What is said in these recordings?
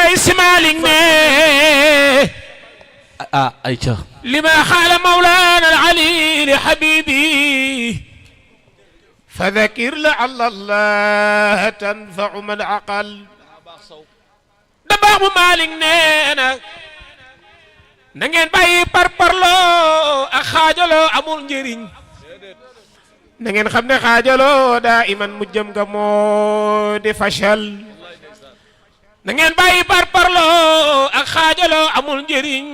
Ablaye Sy Malick ne ayca lima xaala mawlaana al-ali li habibi fa dakir la'alla Allah tanfa'u man aqal da baax bu Malick nee na ngeen bàyyi parparloo ak xaajaloo amul njëriñ na ngeen xam ne xaajaloo daa iman mu jëm nga moo di fashal na ngeen bàyyi parparloo ak xaajaloo amul njëriñ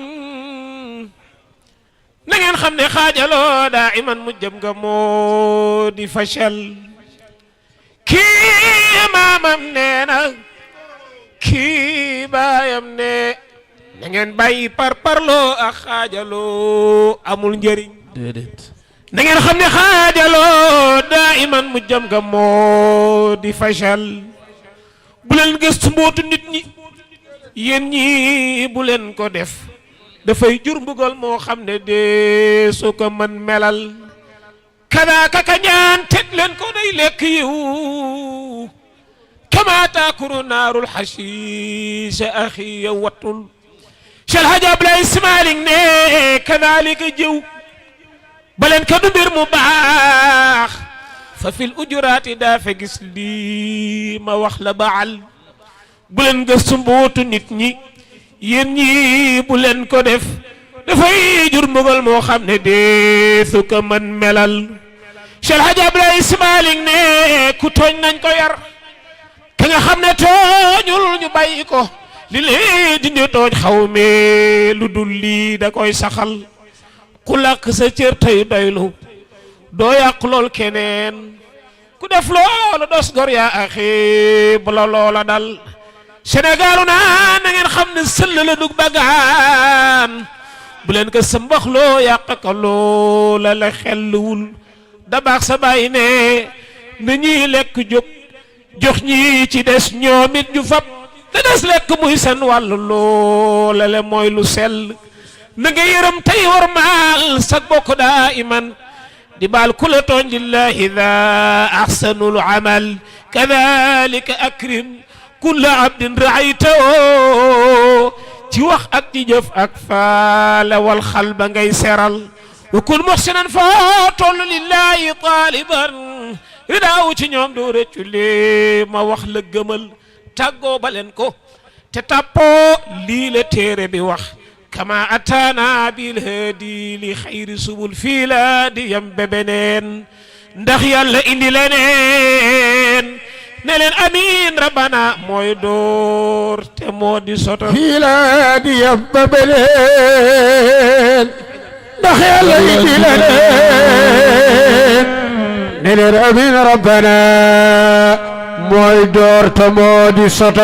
na ngeen xam ne xaajaloo daa iman mu jëm nga moo di fashal kii maamam nee na kii baayam ne na ngeen bàyyi parparloo ak xaajaloo amul njëriñ déedéet na ngeen xam ne xaajaloo daa iman mu jëm nga moo di fashal bu leen gëstu mbootu nit ñi yéen ñi bu leen ko def dafay jur mbugal moo xam ne de su ko mën melal kadaaka ka ñaan teg leen ko day lekk yiw kama taakuru naarul xashiis axi yow wattul Cheikh Hadj Ablaye Sy Malick ne kadaalika jëw baleen ka du mbir mu baax fa fil ujuraati daa fa gis lii ma wax la baal bu leen gëstu mbootu nit ñi yéen ñi bu leen ko def dafay jur mbugal moo xam ne de su ko mën melal Cheikh Hadj Ablaye Sy Malick ne ku tooñ nañ ko yar ka nga xam ne tooñul ñu bàyyi ko li lee dindi tooñ xaw me lu dul lii da koy saxal ku làkk sa cër tey doylu doo yàq lool keneen ku def loolu dos gor yaa axi bu la loola dal Sénégalu naa na ngeen xam ne sëll la dug bagaan bu leen ko sëmbaxloo yàq ko loola la xelluwul da baax sa bàyyi ne na ñuy lekk jóg jox ñi ci des ñoomit ñu fab te des lekk muy seen wàllu loola le mooy lu sell na nga yërëm tey war maal sa bokk daa iman di baal ku la tooñ lillahi daa ahsanul amal kadalika akrim kulla abdin raaytoo ci wax ak ci jëf ak faala wal xal ba ngay seral wa kun muxsinan foo toll lillahi taaliban ridaawu ci ñoom doo rëccu lee ma wax la gëmal tàggoo ba leen ko te tàppoo lii la téere bi wax kama ataana bil hadi li xayri subul fii la di yam bebeneen ndax yàlla indi leneen ne leen amiin rabbana mooy door te moo di soto fii la di yam bebeneen ndax yàlla indi leneen ne leen amiin rabbana mooy door te moo di soto